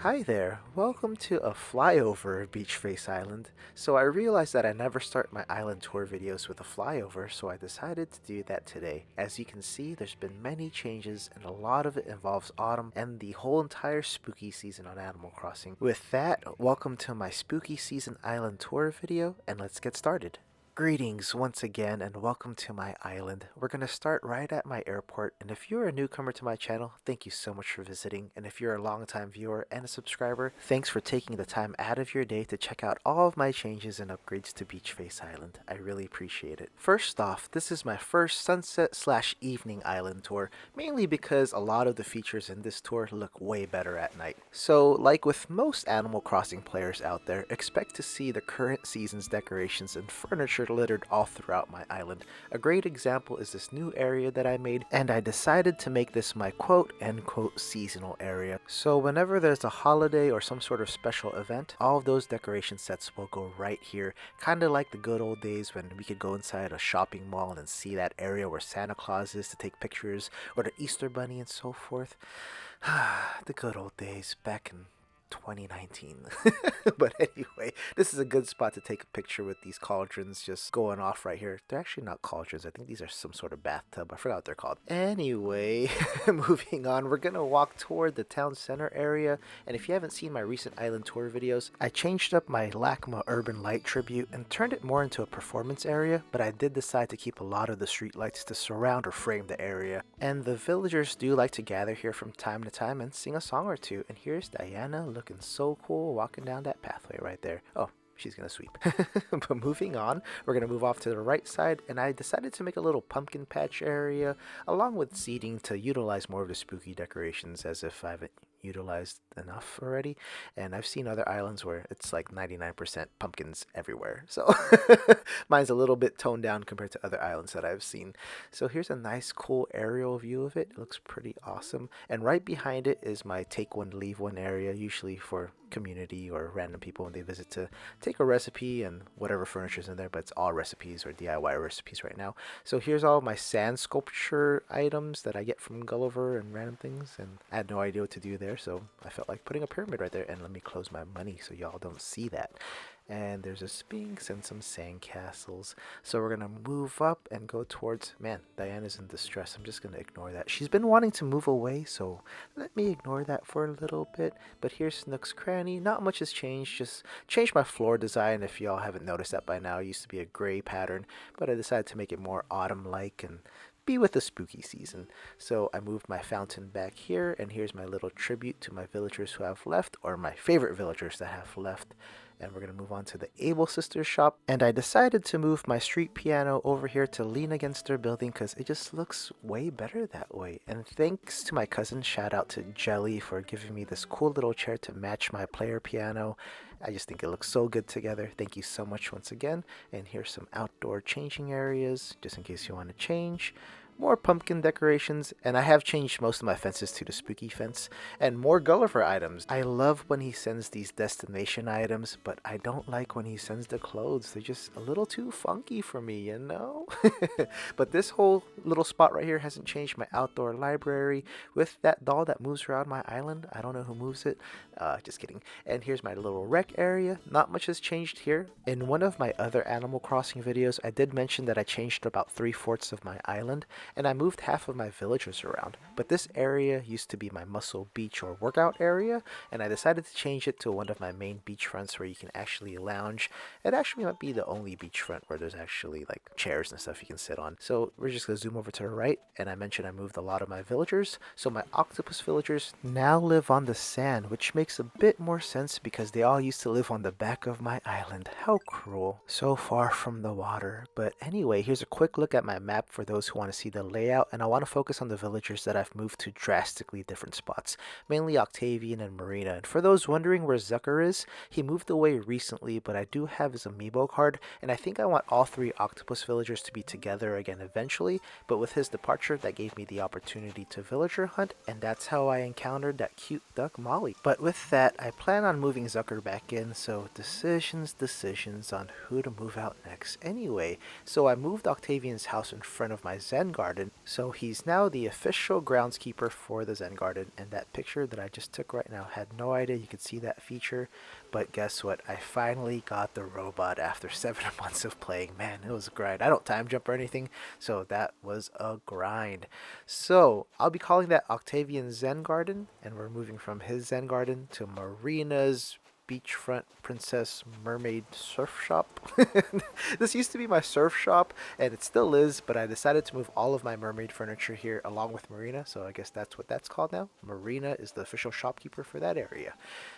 Hi there, welcome to a flyover of Beach Face Island. So I realized that I never start my island tour videos with a flyover, so I decided to do that today. As you can see, there's been many changes and a lot of it involves autumn and the whole entire spooky season on Animal Crossing. With that, welcome to my spooky season island tour video and let's get started. Greetings once again and welcome to my island. We're going to start right at my airport, and if you're a newcomer to my channel, thank you so much for visiting, and if you're a longtime viewer and a subscriber, thanks for taking the time out of your day to check out all of my changes and upgrades to Beach Face Island. I really appreciate it. First off, this is my first sunset slash evening island tour, mainly because a lot of the features in this tour look way better at night. So like with most Animal Crossing players out there, expect to see the current season's decorations and furniture littered all throughout my island. A great example is this new area that I made, and I decided to make this my quote-unquote seasonal area. So whenever there's a holiday or some sort of special event, all of those decoration sets will go right here, kind of like the good old days when we could go inside a shopping mall and see that area where Santa Claus is to take pictures, or the Easter Bunny and so forth. The good old days back in 2019. But anyway, this is a good spot to take a picture with these cauldrons just going off right here. They're actually not cauldrons. I think these are some sort of bathtub. I forgot what they're called. Anyway, moving on, we're gonna walk toward the town center area. And if you haven't seen my recent island tour videos, I changed up my LACMA urban light tribute and turned it more into a performance area, but I did decide to keep a lot of the street lights to surround or frame the area. And the villagers do like to gather here from time to time and sing a song or two. And here's Diana looking so cool walking down that pathway right there. Oh, she's gonna sweep. But moving on, we're gonna move off to the right side, and I decided to make a little pumpkin patch area along with seating to utilize more of the spooky decorations, as if I haven't utilized enough already. And I've seen other islands where it's like 99% pumpkins everywhere, so mine's a little bit toned down compared to other islands that I've seen. So here's a nice cool aerial view of it. It looks pretty awesome, and right behind it is my take one leave one area, usually for community or random people when they visit to take a recipe and whatever furniture's in there, but it's all recipes or DIY recipes right now. So here's all my sand sculpture items that I get from Gulliver and random things, and I had no idea what to do there, so I felt like putting a pyramid right there. And let me close my money so y'all don't see that. And there's a sphinx and some sandcastles. So we're gonna move up and go towards, man, Diana's in distress. I'm just gonna ignore that. She's been wanting to move away, so let me ignore that for a little bit. But here's Nook's Cranny. Not much has changed, just changed my floor design. If y'all haven't noticed that by now, it used to be a gray pattern, but I decided to make it more autumn-like and be with the spooky season. So I moved my fountain back here, and here's my little tribute to my villagers who have left, or my favorite villagers that have left. And we're going to move on to the Able Sisters shop, and I decided to move my street piano over here to lean against their building because it just looks way better that way. And thanks to my cousin, shout out to Jelly for giving me this cool little chair to match my player piano. I just think it looks so good together. Thank you so much once again. And here's some outdoor changing areas just in case you want to change. More pumpkin decorations, and I have changed most of my fences to the spooky fence, and more Gulliver items. I love when he sends these destination items, but I don't like when he sends the clothes. They're just a little too funky for me, you know? But this whole little spot right here hasn't changed. My outdoor library with that doll that moves around my island. I don't know who moves it. Just kidding. And here's my little rec area. Not much has changed here. In one of my other Animal Crossing videos, I did mention that I changed about 3/4 of my island, and I moved half of my villagers around. But this area used to be my muscle beach or workout area, and I decided to change it to one of my main beachfronts where you can actually lounge. It actually might be the only beachfront where there's actually like chairs and stuff you can sit on. So we're just gonna zoom over to the right, and I mentioned I moved a lot of my villagers. So my Octopus Villagers now live on the sand, which makes a bit more sense because they all used to live on the back of my island. How cruel. So far from the water. But anyway, here's a quick look at my map for those who want to see the layout, and I want to focus on the villagers that I've moved to drastically different spots, mainly Octavian and Marina. And for those wondering where Zucker is, he moved away recently, but I do have his amiibo card, and I think I want all 3 Octopus Villagers to be together again eventually, but with his departure, that gave me the opportunity to villager hunt, and that's how I encountered that cute duck Molly. But with that, I plan on moving Zucker back in, so decisions on who to move out next. Anyway, so I moved Octavian's house in front of my Zen garden Garden. So he's now the official groundskeeper for the Zen Garden, and that picture that I just took right now, had no idea you could see that feature, but guess what? I finally got the robot after 7 months of playing. Man, it was a grind. I don't time jump or anything, so that was a grind. So I'll be calling that Octavian Zen Garden, and we're moving from his Zen Garden to Marina's beachfront princess mermaid surf shop. This used to be my surf shop, and it still is, but I decided to move all of my mermaid furniture here along with Marina, so I guess that's what that's called now. Marina is the official shopkeeper for that area.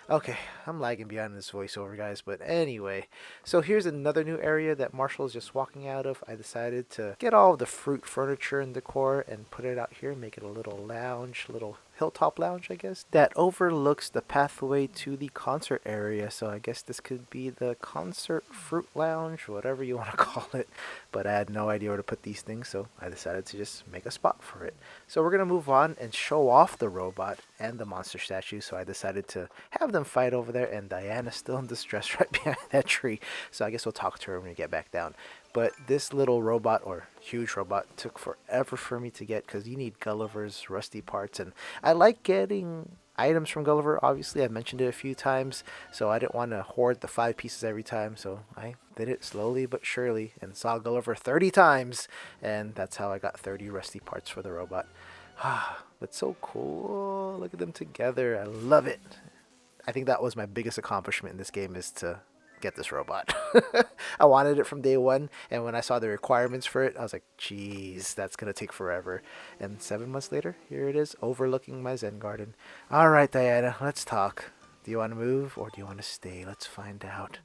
Okay, I'm lagging behind this voiceover, guys, but anyway. So here's another new area that Marshall is just walking out of. I decided to get all of the fruit furniture and decor and put it out here, make it a little lounge, little hilltop lounge, I guess, that overlooks the pathway to the concert area. So I guess this could be the concert fruit lounge, whatever you want to call it. But I had no idea where to put these things, so I decided to just make a spot for it. So we're going to move on and show off the robot and the monster statue. So I decided to have them fight over there, and Diana's still in distress right behind that tree. So I guess we'll talk to her when we get back down. But this little robot, or huge robot, took forever for me to get because you need Gulliver's rusty parts. And I like getting items from Gulliver, obviously. I've mentioned it a few times, so I didn't want to hoard the 5 pieces every time. So I did it slowly but surely and saw Gulliver 30 times. And that's how I got 30 rusty parts for the robot. But so cool. Look at them together. I love it. I think that was my biggest accomplishment in this game, is to get this robot. I wanted it from day one, and when I saw the requirements for it, I was like, geez, that's gonna take forever. And 7 months later, here it is, overlooking my Zen garden. All right, Diana, let's talk. Do you want to move or do you want to stay? Let's find out.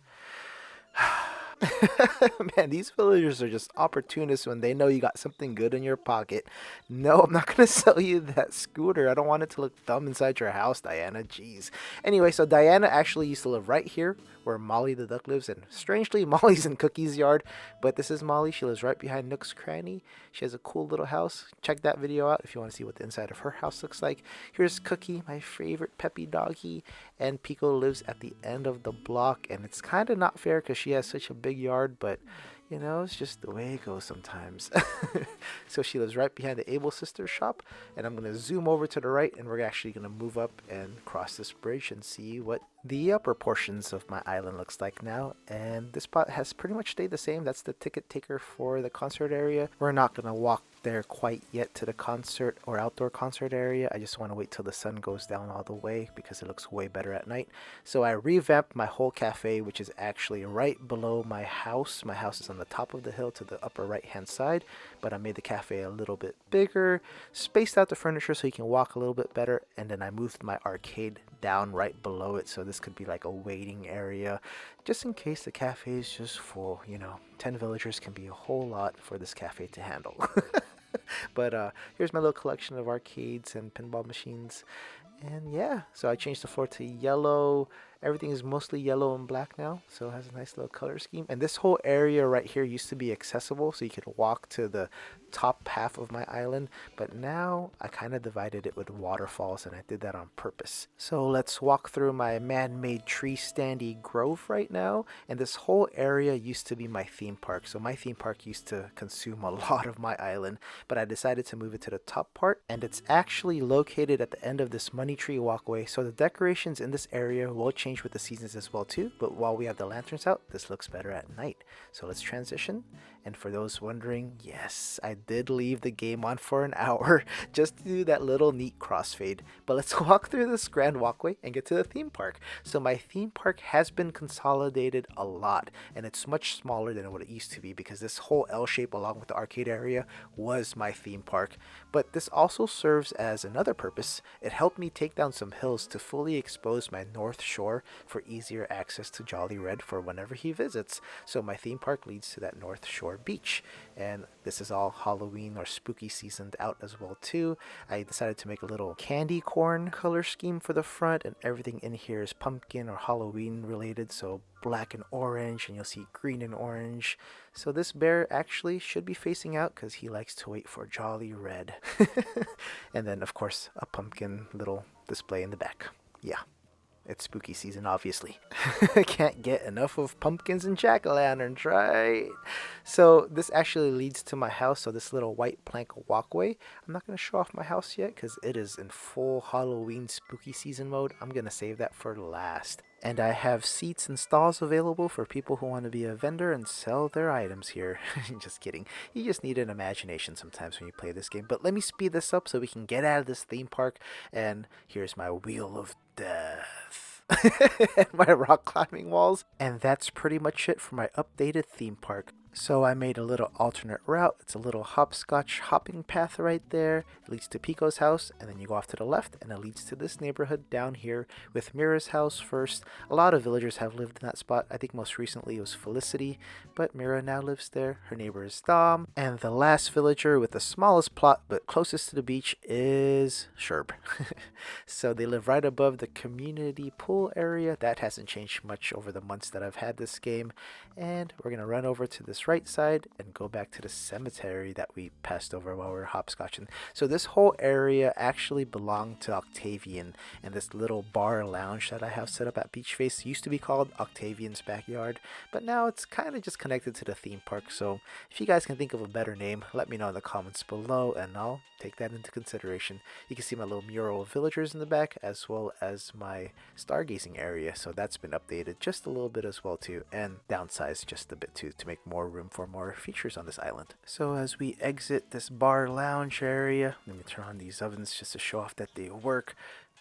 Man, these villagers are just opportunists when they know you got something good in your pocket. No, I'm not going to sell you that scooter. I don't want it to look dumb inside your house, Diana. Jeez. Anyway, so Diana actually used to live right here where Molly the duck lives. And strangely, Molly's in Cookie's yard. But this is Molly. She lives right behind Nook's cranny. She has a cool little house. Check that video out if you want to see what the inside of her house looks like. Here's Cookie, my favorite peppy doggy. And Pico lives at the end of the block. And it's kind of not fair because she has such a big yard, but you know, it's just the way it goes sometimes. So she lives right behind the Able Sisters shop, and I'm going to zoom over to the right, and we're actually going to move up and cross this bridge and see what the upper portions of my island looks like now. And this spot has pretty much stayed the same. That's the ticket taker for the concert area. We're not going to walk there quite yet to the concert or outdoor concert area. I just want to wait till the sun goes down all the way because it looks way better at night. So I revamped my whole cafe, which is actually right below my house. My house is on the top of the hill to the upper right hand side, but I made the cafe a little bit bigger, spaced out the furniture so you can walk a little bit better, and then I moved my arcade down right below it, so this could be like a waiting area just in case the cafe is just full. You know, 10 villagers can be a whole lot for this cafe to handle. But here's my little collection of arcades and pinball machines. And yeah, so I changed the floor to yellow. Everything is mostly yellow and black now, so it has a nice little color scheme. And this whole area right here used to be accessible, so you could walk to the top half of my island, but now I kind of divided it with waterfalls, and I did that on purpose. So let's walk through my man-made tree standy grove right now. And this whole area used to be my theme park, so my theme park used to consume a lot of my island, but I decided to move it to the top part, and it's actually located at the end of this money tree walkway. So the decorations in this area will change with the seasons as well too, but while we have the lanterns out, this looks better at night. So let's transition. And for those wondering, yes, I did leave the game on for an hour just to do that little neat crossfade. But let's walk through this grand walkway and get to the theme park. So my theme park has been consolidated a lot, and it's much smaller than what it used to be because this whole L shape along with the arcade area was my theme park. But this also serves as another purpose. It helped me take down some hills to fully expose my north shore for easier access to Jolly Red for whenever he visits. So my theme park leads to that North Shore beach, and this is all Halloween or spooky seasoned out as well too. I decided to make a little candy corn color scheme for the front, and everything in here is pumpkin or Halloween related, so black and orange, and you'll see green and orange. So this bear actually should be facing out because he likes to wait for Jolly Red. And then of course a pumpkin little display in the back. Yeah. it's spooky season, obviously. Can't get enough of pumpkins and jack-o'-lanterns, right? So this actually leads to my house. So this little white plank walkway. I'm not going to show off my house yet because it is in full Halloween spooky season mode. I'm going to save that for last. And I have seats and stalls available for people who want to be a vendor and sell their items here. Just kidding. You just need an imagination sometimes when you play this game. But let me speed this up so we can get out of this theme park. And here's my wheel of death. And my rock climbing walls. And that's pretty much it for my updated theme park. So I made a little alternate route. It's a little hopscotch hopping path right there. It leads to Pico's house, and then you go off to the left, and it leads to this neighborhood down here with Mira's house first. A lot of villagers have lived in that spot. I think most recently it was Felicity, but Mira now lives there. Her neighbor is Dom, and the last villager with the smallest plot but closest to the beach is Sherb. So they live right above the community pool area. That hasn't changed much over the months that I've had this game. And we're going to run over to this right side and go back to the cemetery that we passed over while we were hopscotching. So this whole area actually belonged to Octavian, and this little bar lounge that I have set up at Beach Face used to be called Octavian's Backyard, but now it's kind of just connected to the theme park. So if you guys can think of a better name, let me know in the comments below and I'll take that into consideration. You can see my little mural of villagers in the back as well as my stargazing area, so that's been updated just a little bit as well too, and downsized just a bit too to make more room for more features on this island. So as we exit this bar lounge area, let me turn on these ovens just to show off that they work.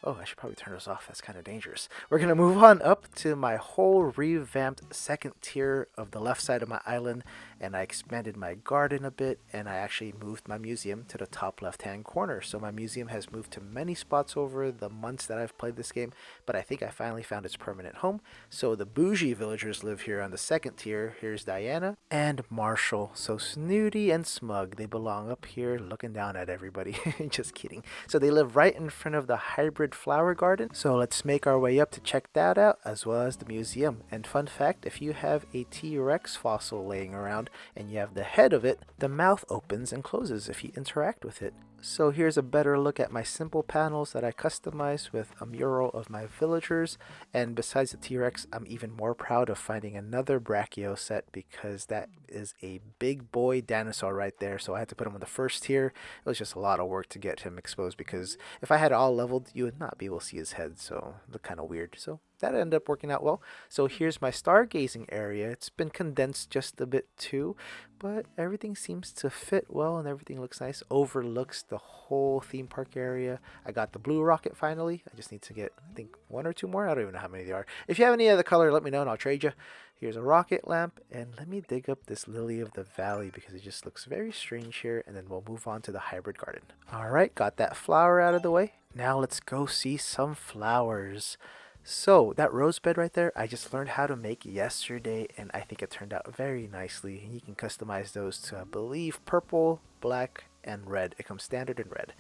Oh, I should probably turn those off. That's kind of dangerous. We're going to move on up to my whole revamped second tier of the left side of my island. And I expanded my garden a bit. And I actually moved my museum to the top left-hand corner. So my museum has moved to many spots over the months that I've played this game. But I think I finally found its permanent home. So the bougie villagers live here on the second tier. Here's Diana and Marshall. So snooty and smug. They belong up here looking down at everybody. Just kidding. So they live right in front of the hybrid flower garden. So let's make our way up to check that out as well as the museum. And fun fact, if you have a T-Rex fossil laying around and you have the head of it, the mouth opens and closes if you interact with it. So here's a better look at my simple panels that I customized with a mural of my villagers. And besides the T-Rex, I'm even more proud of finding another Brachio set because that is a big boy dinosaur right there. So I had to put him on the first tier. It was just a lot of work to get him exposed because if I had it all leveled, you would not be able to see his head. So it looked kind of weird. So that ended up working out well. So here's my stargazing area. It's been condensed just a bit too, but everything seems to fit well and everything looks nice. Overlooks the whole theme park area. I got the blue rocket finally. I just need to get, I think, one or two more. I don't even know how many there are. If you have any other color, let me know and I'll trade you. Here's a rocket lamp, and let me dig up this lily of the valley because it just looks very strange here, and then we'll move on to the hybrid garden. Alright, got that flower out of the way. Now let's go see some flowers. So that rose bed right there, I just learned how to make yesterday, and I think it turned out very nicely. And you can customize those to, I believe, purple, black, and red. It comes standard in red.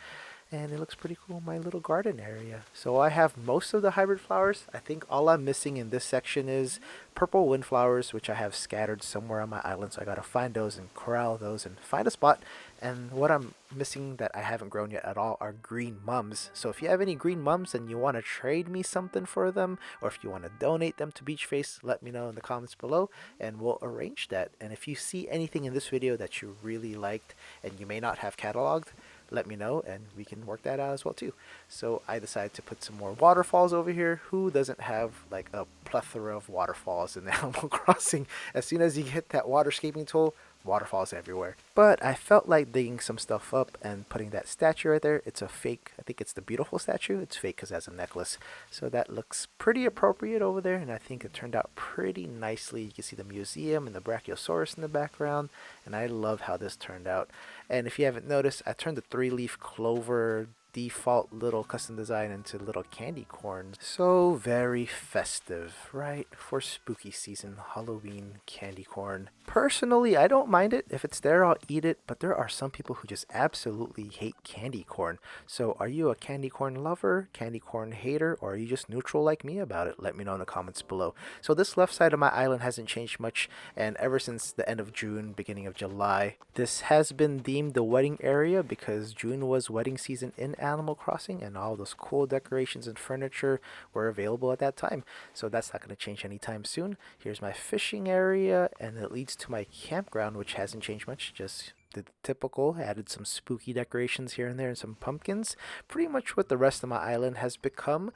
And it looks pretty cool in my little garden area. So I have most of the hybrid flowers. I think all I'm missing in this section is purple windflowers, which I have scattered somewhere on my island. So I gotta find those and corral those and find a spot. And what I'm missing that I haven't grown yet at all are green mums. So if you have any green mums and you want to trade me something for them, or if you want to donate them to Beach Face, let me know in the comments below and we'll arrange that. And if you see anything in this video that you really liked and you may not have cataloged, let me know and we can work that out as well too. So I decided to put some more waterfalls over here. Who doesn't have like a plethora of waterfalls in the Animal Crossing? As soon as you get that waterscaping tool, waterfalls everywhere. But I felt like digging some stuff up and putting that statue right there. It's a fake, I think it's the beautiful statue. It's fake because it has a necklace. So that looks pretty appropriate over there, and I think it turned out pretty nicely. You can see the museum and the Brachiosaurus in the background, and I love how this turned out. And if you haven't noticed, I turned the 3-leaf clover default little custom design into little candy corns. So very festive, right? For spooky season, Halloween candy corn. Personally, I don't mind it. If it's there, I'll eat it, but there are some people who just absolutely hate candy corn. So are you a candy corn lover, candy corn hater, or are you just neutral like me about it? Let me know in the comments below. So this left side of my island hasn't changed much, and ever since the end of June, beginning of July, this has been deemed the wedding area because June was wedding season in Animal Crossing, and all those cool decorations and furniture were available at that time. So that's not going to change anytime soon. Here's my fishing area, and it leads to my campground, which hasn't changed much, just the typical. Added some spooky decorations here and there and some pumpkins. Pretty much what the rest of my island has become.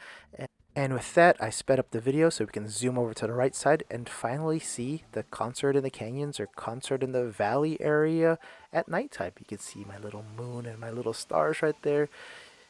And with that, I sped up the video so we can zoom over to the right side and finally see the concert in the canyons or concert in the valley area at nighttime. You can see my little moon and my little stars right there,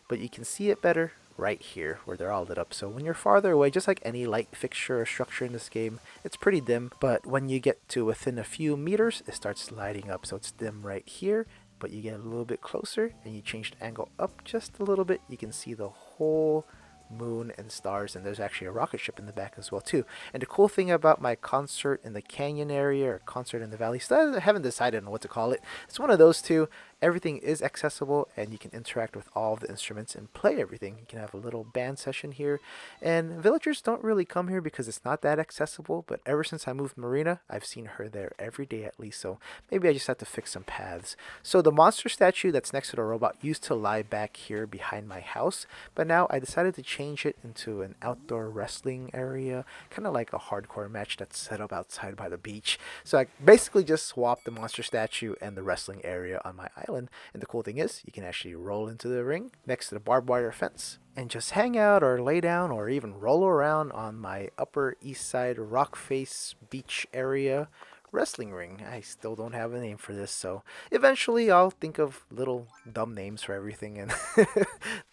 but you can see it better right here where they're all lit up. So when you're farther away, just like any light fixture or structure in this game, it's pretty dim, but when you get to within a few meters, it starts lighting up. So it's dim right here, but you get a little bit closer and you change the angle up just a little bit, you can see the whole moon and stars, and there's actually a rocket ship in the back as well too. And the cool thing about my concert in the canyon area or concert in the valley, so I haven't decided on what to call it, it's one of those two. Everything is accessible and you can interact with all the instruments and play everything. You can have a little band session here, and villagers don't really come here because it's not that accessible, but ever since I moved Marina, I've seen her there every day at least, so maybe I just have to fix some paths. So the monster statue that's next to the robot used to lie back here behind my house, but now I decided to change it into an outdoor wrestling area, kind of like a hardcore match that's set up outside by the beach. So I basically just swapped the monster statue and the wrestling area on my island. And the cool thing is, you can actually roll into the ring next to the barbed wire fence and just hang out or lay down or even roll around on my Upper East Side rock face beach area wrestling ring. I still don't have a name for this, so eventually I'll think of little dumb names for everything and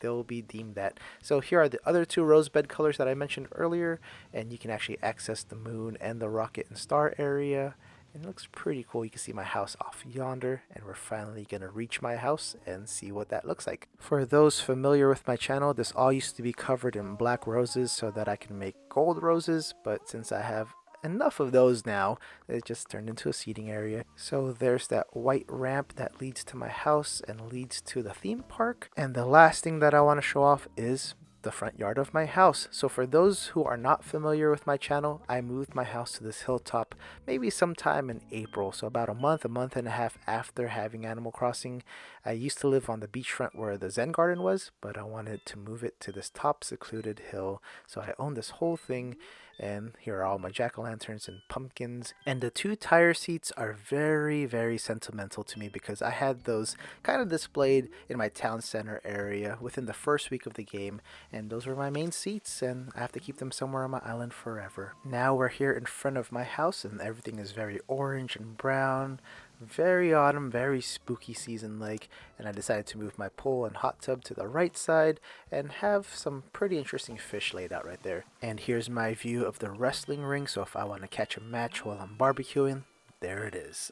they'll be deemed that. So here are the other two rose bed colors that I mentioned earlier, and you can actually access the moon and the rocket and star area. And it looks pretty cool. You can see my house off yonder, and we're finally going to reach my house and see what that looks like. For those familiar with my channel, this all used to be covered in black roses so that I can make gold roses, but since I have enough of those now, it just turned into a seating area. So there's that white ramp that leads to my house and leads to the theme park. And the last thing that I want to show off is the front yard of my house. So for those who are not familiar with my channel, I moved my house to this hilltop maybe sometime in April, so about a month and a half after having Animal Crossing. I used to live on the beachfront where the Zen Garden was, but I wanted to move it to this top secluded hill, so I own this whole thing. And here are all my jack-o'-lanterns and pumpkins. And the two tire seats are very, very sentimental to me because I had those kind of displayed in my town center area within the first week of the game. And those were my main seats, and I have to keep them somewhere on my island forever. Now we're here in front of my house, and everything is very orange and brown. Very autumn, very spooky season like, and I decided to move my pool and hot tub to the right side and have some pretty interesting fish laid out right there. And here's my view of the wrestling ring, so if I want to catch a match while I'm barbecuing, there it is.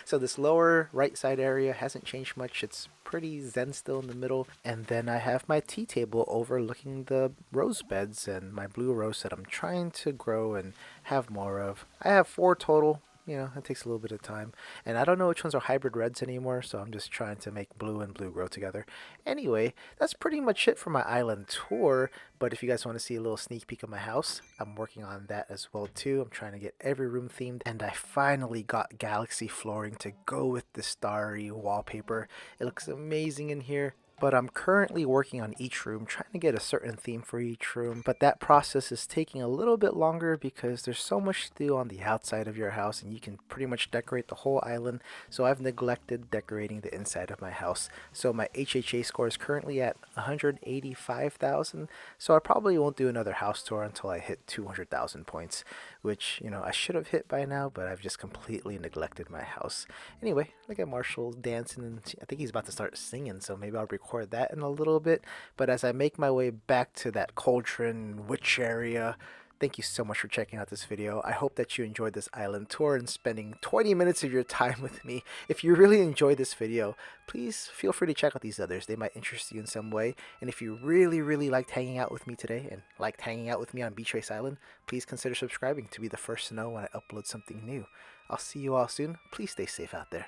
So this lower right side area hasn't changed much. It's pretty zen still in the middle. And then I have my tea table overlooking the rose beds and my blue rose that I'm trying to grow and have more of. I have 4 total. You know, it takes a little bit of time. And I don't know which ones are hybrid reds anymore, so I'm just trying to make blue and blue grow together. Anyway, that's pretty much it for my island tour. But if you guys want to see a little sneak peek of my house, I'm working on that as well too. I'm trying to get every room themed. And I finally got galaxy flooring to go with the starry wallpaper. It looks amazing in here. But I'm currently working on each room, trying to get a certain theme for each room. But that process is taking a little bit longer because there's so much to do on the outside of your house, and you can pretty much decorate the whole island. So I've neglected decorating the inside of my house. So my HHA score is currently at 185,000. So I probably won't do another house tour until I hit 200,000 points, which, you know, I should have hit by now, but I've just completely neglected my house. Anyway, look at Marshall dancing, and I think he's about to start singing, so maybe I'll record that in a little bit. But as I make my way back to that cauldron witch area, thank you so much for checking out this video. I hope that you enjoyed this island tour and spending 20 minutes of your time with me. If you really enjoyed this video, please feel free to check out these others. They might interest you in some way. And if you really liked hanging out with me today and liked hanging out with me on Beach Race Island, please consider subscribing to be the first to know when I upload something new. I'll see you all soon. Please stay safe out there.